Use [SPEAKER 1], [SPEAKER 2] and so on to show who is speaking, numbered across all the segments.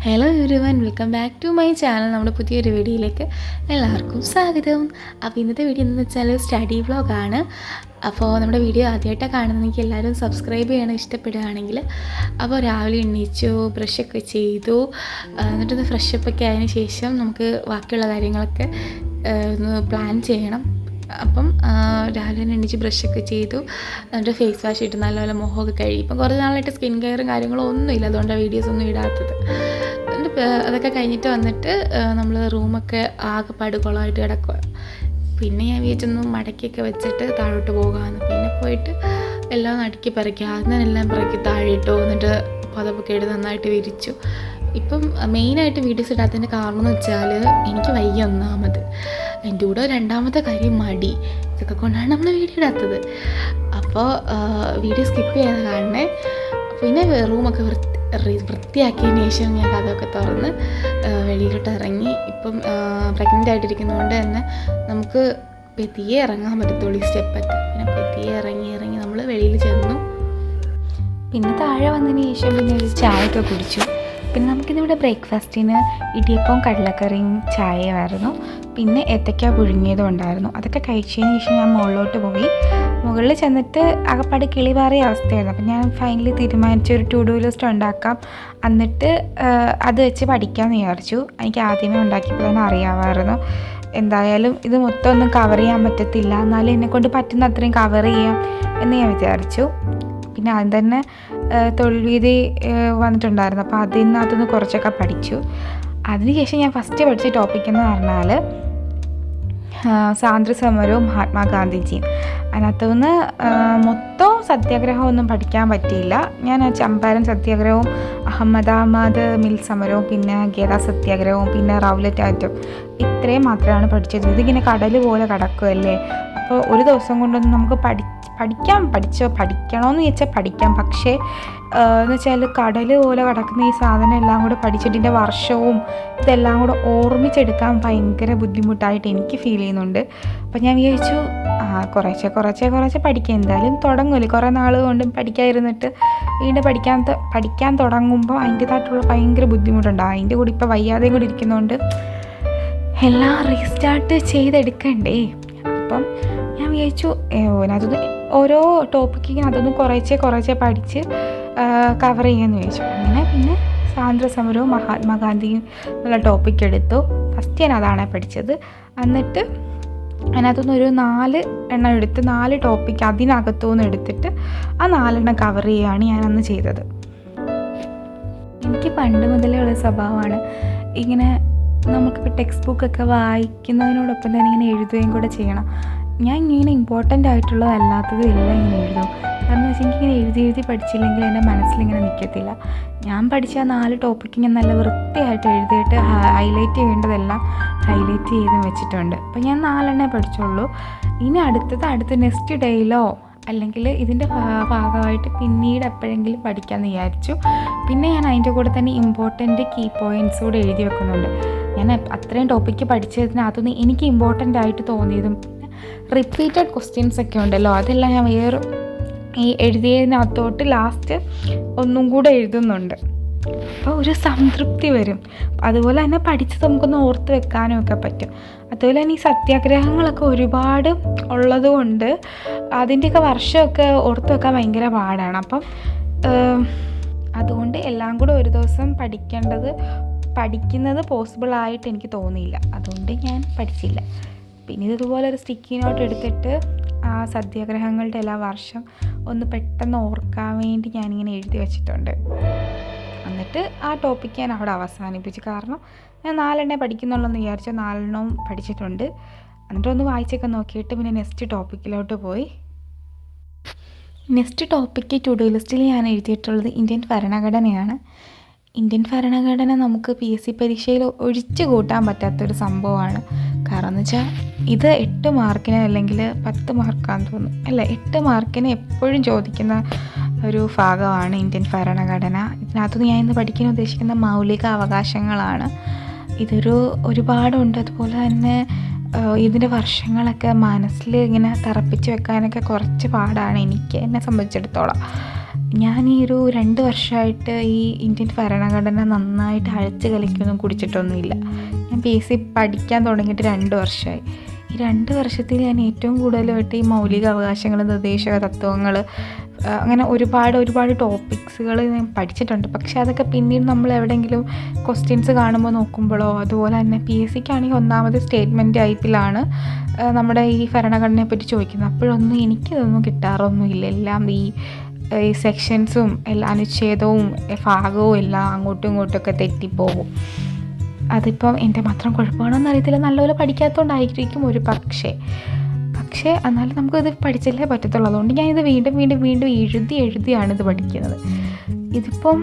[SPEAKER 1] Hello everyone, welcome back to my channel. നമ്മുടെ പുതിയൊരു വീഡിയോയിലേക്ക് എല്ലാവർക്കും സ്വാഗതം. അപ്പോൾ ഇന്നത്തെ വീഡിയോ എന്ന് വെച്ചാൽ സ്റ്റഡി വ്ളോഗാണ്. അപ്പോൾ നമ്മുടെ വീഡിയോ ആദ്യമായിട്ടാണ് കാണുന്നതെങ്കിൽ എല്ലാവരും സബ്സ്ക്രൈബ് ചെയ്യണം ഇഷ്ടപ്പെടുകയാണെങ്കിൽ. അപ്പോൾ രാവിലെ എണീച്ചു, ബ്രഷൊക്കെ ചെയ്തു, എന്നിട്ടൊന്ന് ഫ്രഷപ്പൊക്കെ ആയതിനു ശേഷം നമുക്ക് ബാക്കിയുള്ള കാര്യങ്ങളൊക്കെ ഒന്ന് പ്ലാൻ ചെയ്യണം. അപ്പം രാവിലെ തന്നെ എണീച്ച് ബ്രഷൊക്കെ ചെയ്തു, എന്നിട്ട് ഫേസ് വാഷ് ഇട്ട് നല്ലപോലെ മുഖമൊക്കെ കഴുകി. ഇപ്പം കുറേ നാളായിട്ട് സ്കിൻ കെയറും കാര്യങ്ങളും ഒന്നുമില്ല, അതുകൊണ്ടാണ് വീഡിയോസൊന്നും ഇടാത്തത്. എന്നിട്ട് അതൊക്കെ കഴിഞ്ഞിട്ട് വന്നിട്ട് നമ്മൾ റൂമൊക്കെ ആകെ പടുകുളമായിട്ട് കിടക്കുക. പിന്നെ ഞാൻ വിചാരിച്ചൊന്ന് മടക്കിയൊക്കെ വെച്ചിട്ട് താഴോട്ട് പോകാമെന്ന്. പിന്നെ പോയിട്ട് എല്ലാം അടുക്കി പറക്കി, ആദ്യം എല്ലാം പറക്കി താഴെ ഇട്ടു. എന്നിട്ട് പതപ്പൊക്കെ എടുത്ത് നന്നായിട്ട് വിരിച്ചു. ഇപ്പം മെയിനായിട്ട് വീഡിയോസ് ഇടാത്തതിൻ്റെ കാരണം എന്ന് വെച്ചാൽ എനിക്ക് വയ്യ ഒന്നാമത്, എൻ്റെ കൂടെ രണ്ടാമത്തെ കാര്യം മടി. ഇതൊക്കെ കൊണ്ടാണ് നമ്മൾ വീഡിയോ ഇടാത്തത്. അപ്പോൾ വീഡിയോ സ്കിപ്പ് ചെയ്യാതെ കാണണേ. പിന്നെ റൂമൊക്കെ വൃത്തിയാക്കിയതിന് ശേഷം ഞാൻ അതൊക്കെ തുറന്ന് വെളിയിലോട്ട് ഇറങ്ങി. ഇപ്പം പ്രഗ്നൻ്റ് ആയിട്ടിരിക്കുന്നതുകൊണ്ട് തന്നെ നമുക്ക് പെതിയെ ഇറങ്ങാൻ പറ്റത്തുള്ളൂ ഈ സ്റ്റെപ്പൊക്കെ. പിന്നെ പെതിയെ ഇറങ്ങി നമ്മൾ വെളിയിൽ ചെന്നു. പിന്നെ താഴെ വന്നതിന് ശേഷം പിന്നെ ഒരു ചായയൊക്കെ കുടിച്ചു. പിന്നെ നമുക്കിന്നിവിടെ ബ്രേക്ക്ഫാസ്റ്റിന് ഇടിയപ്പവും കടലക്കറിയും ചായയുമായിരുന്നു. പിന്നെ ഏത്തയ്ക്ക പുഴുങ്ങിയതും ഉണ്ടായിരുന്നു. അതൊക്കെ കഴിച്ചതിന് ശേഷം ഞാൻ മുകളിലോട്ട് പോയി. മുകളിൽ ചെന്നിട്ട് അകപ്പാട് കിളിപാറിയ അവസ്ഥയായിരുന്നു. അപ്പം ഞാൻ ഫൈനലി തീരുമാനിച്ചു ഒരു ടു ഡു ലിസ്റ്റ് ഉണ്ടാക്കാം, എന്നിട്ട് അത് വെച്ച് പഠിക്കാമെന്ന് വിചാരിച്ചു. എനിക്ക് ആദ്യമേ ഉണ്ടാക്കിയപ്പോൾ തന്നെ അറിയാമായിരുന്നു എന്തായാലും ഇത് മൊത്തം ഒന്നും കവർ ചെയ്യാൻ പറ്റത്തില്ല, എന്നാലും എന്നെക്കൊണ്ട് പറ്റുന്ന അത്രയും കവർ ചെയ്യാം എന്ന് ഞാൻ വിചാരിച്ചു. പിന്നെ ആദ്യം തന്നെ തൊഴിൽവീതി വന്നിട്ടുണ്ടായിരുന്നു, അപ്പോൾ അതിനകത്തുനിന്ന് കുറച്ചൊക്കെ പഠിച്ചു. അതിനുശേഷം ഞാൻ ഫസ്റ്റ് പഠിച്ച ടോപ്പിക് എന്ന് പറഞ്ഞാൽ സ്വാതന്ത്ര്യസമരവും മഹാത്മാഗാന്ധിജിയും. അതിനകത്തുനിന്ന് മൊത്തം സത്യാഗ്രഹമൊന്നും പഠിക്കാൻ പറ്റിയില്ല. ഞാൻ ചമ്പാരൻ സത്യാഗ്രഹവും അഹമ്മദാബാദ് മിൽ സമരവും പിന്നെ ഗേദ സത്യാഗ്രഹവും പിന്നെ റൗലറ്റ് ആക്റ്റും ഇത്രയും മാത്രമാണ് പഠിച്ചത്. ഇതിങ്ങനെ കടൽ പോലെ കിടക്കുമല്ലേ, അപ്പോൾ ഒരു ദിവസം കൊണ്ടൊന്നും നമുക്ക് പഠിക്കണമെന്ന് ചോദിച്ചാൽ പഠിക്കാം. പക്ഷേ എന്ന് വെച്ചാൽ കടൽ പോലെ കിടക്കുന്ന ഈ സാധനം എല്ലാം കൂടെ പഠിച്ചിട്ടിൻ്റെ വർഷവും ഇതെല്ലാം കൂടെ ഓർമ്മിച്ചെടുക്കാൻ ഭയങ്കര ബുദ്ധിമുട്ടായിട്ട് എനിക്ക് ഫീൽ ചെയ്യുന്നുണ്ട്. അപ്പം ഞാൻ വിചാരിച്ചു കുറേശ്ശെ പഠിക്കാം, എന്തായാലും തുടങ്ങുമല്ലേ. കുറേ നാൾ കൊണ്ട് പഠിക്കാതിരുന്നിട്ട് വീണ്ടും പഠിക്കാൻ തുടങ്ങുമ്പോൾ അതിൻ്റേതായിട്ടുള്ള ഭയങ്കര ബുദ്ധിമുട്ടുണ്ടാകും. അതിൻ്റെ കൂടി ഇപ്പോൾ വയ്യാതെയും കൂടി ഇരിക്കുന്നതുകൊണ്ട് എല്ലാം റീസ്റ്റാർട്ട് ചെയ്തെടുക്കണ്ടേ. അപ്പം ഞാൻ വിചാരിച്ചു അതിനകത്തുനിന്ന് ഓരോ ടോപ്പിക്കിന് അതൊന്ന് കുറേശ്ശെ പഠിച്ച് കവർ ചെയ്യാമെന്ന് വിചാരിച്ചു. അങ്ങനെ പിന്നെ സ്വാതന്ത്ര്യസമരവും മഹാത്മാഗാന്ധിയും എന്നുള്ള ടോപ്പിക്ക് എടുത്തു. ഫസ്റ്റ് ഞാൻ അതാണ് പഠിച്ചത്. എന്നിട്ട് അതിനകത്തുനിന്ന് ഒരു 4 എണ്ണം എടുത്ത് 4 ടോപ്പിക്ക് അതിനകത്തുനിന്ന് എടുത്തിട്ട് ആ 4 എണ്ണം കവർ ചെയ്യുകയാണ് ഞാൻ അന്ന് ചെയ്തത്. എനിക്ക് പണ്ട് മുതലേ ഉള്ള സ്വഭാവമാണ് ഇങ്ങനെ നമുക്കിപ്പോൾ ടെക്സ്റ്റ് ബുക്കൊക്കെ വായിക്കുന്നതിനോടൊപ്പം തന്നെ ഇങ്ങനെ എഴുതുകയും കൂടെ ചെയ്യണം. ഞാൻ ഇങ്ങനെ ഇമ്പോർട്ടൻ്റ് ആയിട്ടുള്ളതല്ലാത്തതും എല്ലാം ഇങ്ങനെ എഴുതും. കാരണം എന്ന് വെച്ചാൽ എനിക്കിങ്ങനെ എഴുതി പഠിച്ചില്ലെങ്കിൽ എൻ്റെ മനസ്സിലിങ്ങനെ നിൽക്കത്തില്ല. ഞാൻ പഠിച്ച 4 ടോപ്പിക്ക് ഞാൻ നല്ല വൃത്തിയായിട്ട് എഴുതിയിട്ട് ഹൈലൈറ്റ് ചെയ്യേണ്ടതെല്ലാം ഹൈലൈറ്റ് ചെയ്തും വെച്ചിട്ടുണ്ട്. അപ്പോൾ ഞാൻ 4 എണ്ണേ പഠിച്ചുള്ളൂ. ഇനി അടുത്ത നെക്സ്റ്റ് ഡേയിലോ അല്ലെങ്കിൽ ഇതിൻ്റെ ഭാഗമായിട്ട് പിന്നീട് എപ്പോഴെങ്കിലും പഠിക്കാമെന്ന് വിചാരിച്ചു. പിന്നെ ഞാൻ അതിൻ്റെ കൂടെ തന്നെ ഇമ്പോർട്ടൻ്റ് കീ പോയിൻറ്റ്സ് കൂടെ എഴുതി വെക്കുന്നുണ്ട്. ഞാൻ അത്രയും ടോപ്പിക്ക് പഠിച്ചതിനകത്തുനിന്ന് എനിക്ക് ഇമ്പോർട്ടൻ്റ് ആയിട്ട് തോന്നിയതും റിപ്പീറ്റഡ് ക്വസ്റ്റ്യൻസ് ഒക്കെ ഉണ്ടല്ലോ, അതെല്ലാം ഞാൻ ഈ എഴുതിയതിനകത്തോട്ട് ലാസ്റ്റ് ഒന്നും കൂടെ എഴുതുന്നുണ്ട്. അപ്പോൾ ഒരു സംതൃപ്തി വരും. അതുപോലെ തന്നെ പഠിച്ചത് നമുക്കൊന്ന് ഓർത്ത് വെക്കാനും ഒക്കെ പറ്റും. അതുപോലെ തന്നെ ഈ സത്യാഗ്രഹങ്ങളൊക്കെ ഒരുപാട് ഉള്ളത് കൊണ്ട് അതിൻ്റെയൊക്കെ വർഷമൊക്കെ ഓർത്ത് വെക്കാൻ ഭയങ്കര പാടാണ്. അപ്പം അതുകൊണ്ട് എല്ലാം കൂടെ ഒരു ദിവസം പഠിക്കുന്നത് പോസിബിളായിട്ട് എനിക്ക് തോന്നിയില്ല. അതുകൊണ്ട് ഞാൻ പഠിച്ചില്ല. പിന്നെ ഇതുപോലെ ഒരു സ്റ്റിക്കി നോട്ട് എടുത്തിട്ട് ആ സത്യാഗ്രഹങ്ങളുടെ എല്ലാ വർഷം ഒന്ന് പെട്ടെന്ന് ഓർക്കാൻ വേണ്ടി ഞാനിങ്ങനെ എഴുതി വെച്ചിട്ടുണ്ട്. എന്നിട്ട് ആ ടോപ്പിക്ക് ഞാൻ അവിടെ അവസാനിപ്പിച്ചു. കാരണം ഞാൻ 4 എണ്ണേ പഠിക്കുന്നുള്ളൂ എന്ന് വിചാരിച്ചാൽ 4 എണ്ണവും പഠിച്ചിട്ടുണ്ട്. എന്നിട്ടൊന്ന് വായിച്ചൊക്കെ നോക്കിയിട്ട് പിന്നെ നെക്സ്റ്റ് ടോപ്പിക്കിലോട്ട് പോയി. നെക്സ്റ്റ് ടോപ്പിക്ക് ടു ഡു ലിസ്റ്റിൽ ഞാൻ എഴുതിയിട്ടുള്ളത് ഇന്ത്യൻ ഭരണഘടനയാണ്. ഇന്ത്യൻ ഭരണഘടന നമുക്ക് PSC പരീക്ഷയിൽ ഒഴിച്ചു കൂട്ടാൻ പറ്റാത്തൊരു സംഭവമാണ്. കാരണം എന്ന് വെച്ചാൽ ഇത് 8 മാർക്കിന് അല്ലെങ്കിൽ 10 മാർക്കാന്ന് തോന്നുന്നു, അല്ല 8 മാർക്കിന് എപ്പോഴും ചോദിക്കുന്ന ഒരു ഭാഗമാണ് ഇന്ത്യൻ ഭരണഘടന. ഇതിനകത്തുനിന്ന് ഞാൻ ഇന്ന് പഠിക്കാൻ ഉദ്ദേശിക്കുന്ന മൗലിക അവകാശങ്ങളാണ്. ഒരുപാടുണ്ട്. അതുപോലെ തന്നെ ഇതിൻ്റെ വർഷങ്ങളൊക്കെ മനസ്സിൽ ഇങ്ങനെ തറപ്പിച്ച് വെക്കാനൊക്കെ കുറച്ച് പാടാണ് എന്നെ സംബന്ധിച്ചിടത്തോളം. ഞാൻ ഈ ഒരു 2 വർഷമായിട്ട് ഈ ഇന്ത്യൻ ഭരണഘടന നന്നായിട്ട് അഴച്ച് കലക്കിയൊന്നും കുടിച്ചിട്ടൊന്നുമില്ല. ഞാൻ PSC പഠിക്കാൻ തുടങ്ങിയിട്ട് 2 വർഷമായി. ഈ 2 വർഷത്തിൽ ഞാൻ ഏറ്റവും കൂടുതലായിട്ട് ഈ മൗലിക അവകാശങ്ങൾ, നിർദ്ദേശക തത്വങ്ങൾ, അങ്ങനെ ഒരുപാട് ടോപ്പിക്സുകൾ ഞാൻ പഠിച്ചിട്ടുണ്ട്. പക്ഷേ അതൊക്കെ പിന്നീട് നമ്മൾ എവിടെയെങ്കിലും ക്വസ്റ്റ്യൻസ് കാണുമ്പോൾ നോക്കുമ്പോഴോ, അതുപോലെ തന്നെ PSCക്കാണെങ്കിൽ ഒന്നാമത് സ്റ്റേറ്റ്മെൻറ്റ് ടൈപ്പിലാണ് നമ്മുടെ ഈ ഭരണഘടനയെ പറ്റി ചോദിക്കുന്നത്. അപ്പോഴൊന്നും എനിക്കിതൊന്നും കിട്ടാറൊന്നുമില്ല. എല്ലാം ഈ സെക്ഷൻസും അനുച്ഛേദവും ഭാഗവും എല്ലാം അങ്ങോട്ടും ഇങ്ങോട്ടുമൊക്കെ തെറ്റിപ്പോകും. അതിപ്പം എൻ്റെ മാത്രം കുഴപ്പമാണെന്ന് അറിയത്തില്ല, നല്ലപോലെ പഠിക്കാത്തതുകൊണ്ടായിരിക്കും ഒരു പക്ഷേ എന്നാലും നമുക്കത് പഠിച്ചല്ലേ പറ്റത്തുള്ളൂ. അതുകൊണ്ട് ഞാനിത് വീണ്ടും എഴുതിയാണ് ഇത് പഠിക്കുന്നത്. ഇതിപ്പം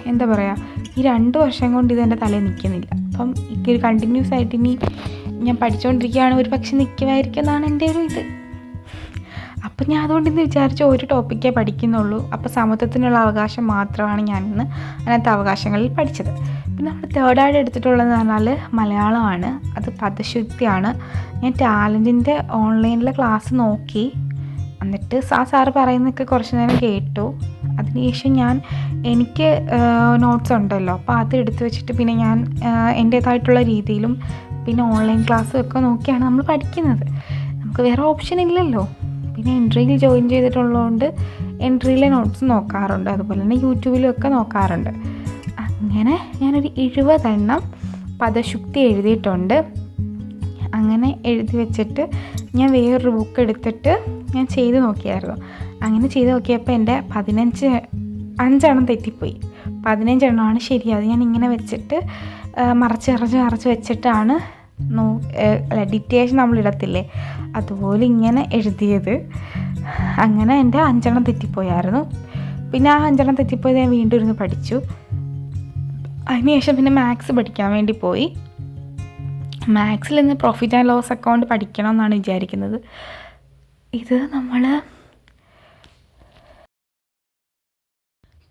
[SPEAKER 1] എന്താ പറയുക, ഈ 2 വർഷം കൊണ്ട് ഇതെൻ്റെ തലയിൽ നിൽക്കുന്നില്ല. അപ്പം ഒരു കണ്ടിന്യൂസ് ആയിട്ട് ഇനി ഞാൻ പഠിച്ചുകൊണ്ടിരിക്കുകയാണ്, ഒരു പക്ഷെ നിൽക്കുമായിരിക്കും എന്നാണ് എൻ്റെ ഒരു ഇത്. അപ്പം ഞാൻ അതുകൊണ്ട് ഇന്ന് വിചാരിച്ച ഒരു ടോപ്പിക്കേ പഠിക്കുന്നുള്ളൂ. അപ്പോൾ സമത്വത്തിനുള്ള അവകാശം മാത്രമാണ് ഞാനിന്ന് അതിനകത്ത് അവകാശങ്ങളിൽ പഠിച്ചത്. പിന്നെ നമ്മൾ തേർഡായിട്ട് എടുത്തിട്ടുള്ളതെന്ന് പറഞ്ഞാൽ മലയാളമാണ്. അത് പദശുദ്ധിയാണ്. ഞാൻ ടാലൻറ്റിൻ്റെ ഓൺലൈനിലെ ക്ലാസ് നോക്കി, എന്നിട്ട് സാറ് പറയുന്നതൊക്കെ കുറച്ച് നേരം കേട്ടു. അതിനുശേഷം എനിക്ക് നോട്ട്സ് ഉണ്ടല്ലോ, അപ്പോൾ അത് എടുത്ത് വെച്ചിട്ട് പിന്നെ ഞാൻ എൻ്റേതായിട്ടുള്ള രീതിയിലും പിന്നെ ഓൺലൈൻ ക്ലാസ്സും ഒക്കെ നോക്കിയാണ് നമ്മൾ പഠിക്കുന്നത്. നമുക്ക് വേറെ ഓപ്ഷൻ ഇല്ലല്ലോ. പിന്നെ എൻട്രിയിൽ ജോയിൻ ചെയ്തിട്ടുള്ളതുകൊണ്ട് എൻട്രിയിലെ നോട്ട്സ് നോക്കാറുണ്ട്, അതുപോലെ തന്നെ യൂട്യൂബിലൊക്കെ നോക്കാറുണ്ട്. അങ്ങനെ ഞാനൊരു 70 എണ്ണം പദശുദ്ധി എഴുതിയിട്ടുണ്ട്. അങ്ങനെ എഴുതി വെച്ചിട്ട് ഞാൻ വേറൊരു ബുക്ക് എടുത്തിട്ട് ഞാൻ ചെയ്ത് നോക്കിയായിരുന്നു. അങ്ങനെ ചെയ്ത് നോക്കിയപ്പോൾ എൻ്റെ 5 തെറ്റിപ്പോയി. 15 എണ്ണമാണ് ശരി. അത് ഞാൻ ഇങ്ങനെ വെച്ചിട്ട് മറച്ച് വെച്ചിട്ടാണ് ഡിറ്റേഷൻ നമ്മളിടത്തില്ലേ, അതുപോലെ ഇങ്ങനെ എഴുതിയത്. അങ്ങനെ എൻ്റെ 5 തെറ്റിപ്പോയായിരുന്നു. പിന്നെ ആ 5 തെറ്റിപ്പോയത് ഞാൻ വീണ്ടും ഇരുന്ന് പഠിച്ചു. അതിനുശേഷം പിന്നെ മാത്സ് പഠിക്കാൻ വേണ്ടി പോയി. മാത്സിൽ നിന്ന് പ്രോഫിറ്റ് ആൻഡ് ലോസ് അക്കൗണ്ട് പഠിക്കണം എന്നാണ് വിചാരിക്കുന്നത്. ഇത്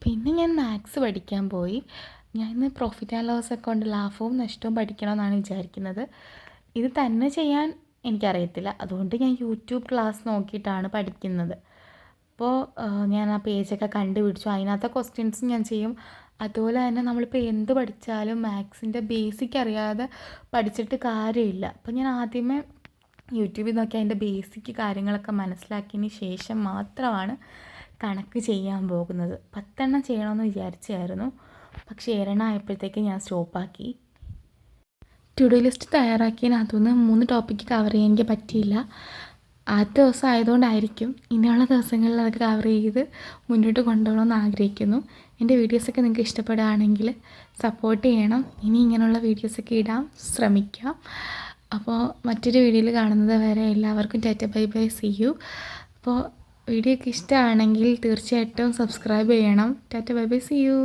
[SPEAKER 1] പിന്നെ ഞാൻ മാത്സ് പഠിക്കാൻ പോയി. ഞാൻ ഇന്ന് പ്രോഫിറ്റ് ആൻഡ് ലോസ് അക്കൗണ്ട്, ലാഭവും നഷ്ടവും പഠിക്കണമെന്നാണ് വിചാരിക്കുന്നത്. ഇത് തന്നെ ചെയ്യാൻ എനിക്കറിയത്തില്ല, അതുകൊണ്ട് ഞാൻ യൂട്യൂബ് ക്ലാസ് നോക്കിയിട്ടാണ് പഠിക്കുന്നത്. അപ്പോൾ ഞാൻ ആ പേജൊക്കെ കണ്ടുപിടിച്ചു. അതിനകത്തെ ക്വസ്റ്റ്യൻസ് ഞാൻ ചെയ്യും. അതുപോലെ തന്നെ നമ്മളിപ്പോൾ എന്ത് പഠിച്ചാലും മാത്സിൻ്റെ ബേസിക് അറിയാതെ പഠിച്ചിട്ട് കാര്യമില്ല. അപ്പോൾ ഞാൻ ആദ്യമേ യൂട്യൂബിൽ നോക്കി അതിൻ്റെ ബേസിക് കാര്യങ്ങളൊക്കെ മനസ്സിലാക്കിയതിന് ശേഷം മാത്രമാണ് കണക്ക് ചെയ്യാൻ പോകുന്നത്. 10 എണ്ണം ചെയ്യണമെന്ന് വിചാരിച്ചായിരുന്നു, പക്ഷേ 7 ആയപ്പോഴത്തേക്ക് ഞാൻ സ്റ്റോപ്പാക്കി. ടു ഡു ലിസ്റ്റ് തയ്യാറാക്കിയതിനകത്തുനിന്ന് 3 ടോപ്പിക്ക് കവർ ചെയ്യാൻ എനിക്ക് പറ്റിയില്ല. ആദ്യത്തെ ദിവസം ആയതുകൊണ്ടായിരിക്കും. ഇനിയുള്ള ദിവസങ്ങളിൽ അതൊക്കെ കവർ ചെയ്ത് മുന്നോട്ട് കൊണ്ടുപോകണമെന്ന് ആഗ്രഹിക്കുന്നു. എൻ്റെ വീഡിയോസൊക്കെ നിങ്ങൾക്ക് ഇഷ്ടപ്പെടുകയാണെങ്കിൽ സപ്പോർട്ട് ചെയ്യണം. ഇനി ഇങ്ങനെയുള്ള വീഡിയോസൊക്കെ ഇടാൻ ശ്രമിക്കാം. അപ്പോൾ മറ്റൊരു വീഡിയോയിൽ കാണുന്നത് വരെ എല്ലാവർക്കും tata bye bye, see you. അപ്പോൾ വീഡിയോ ഒക്കെ ഇഷ്ടമാണെങ്കിൽ തീർച്ചയായിട്ടും സബ്സ്ക്രൈബ് ചെയ്യണം. Tata bye bye, see U.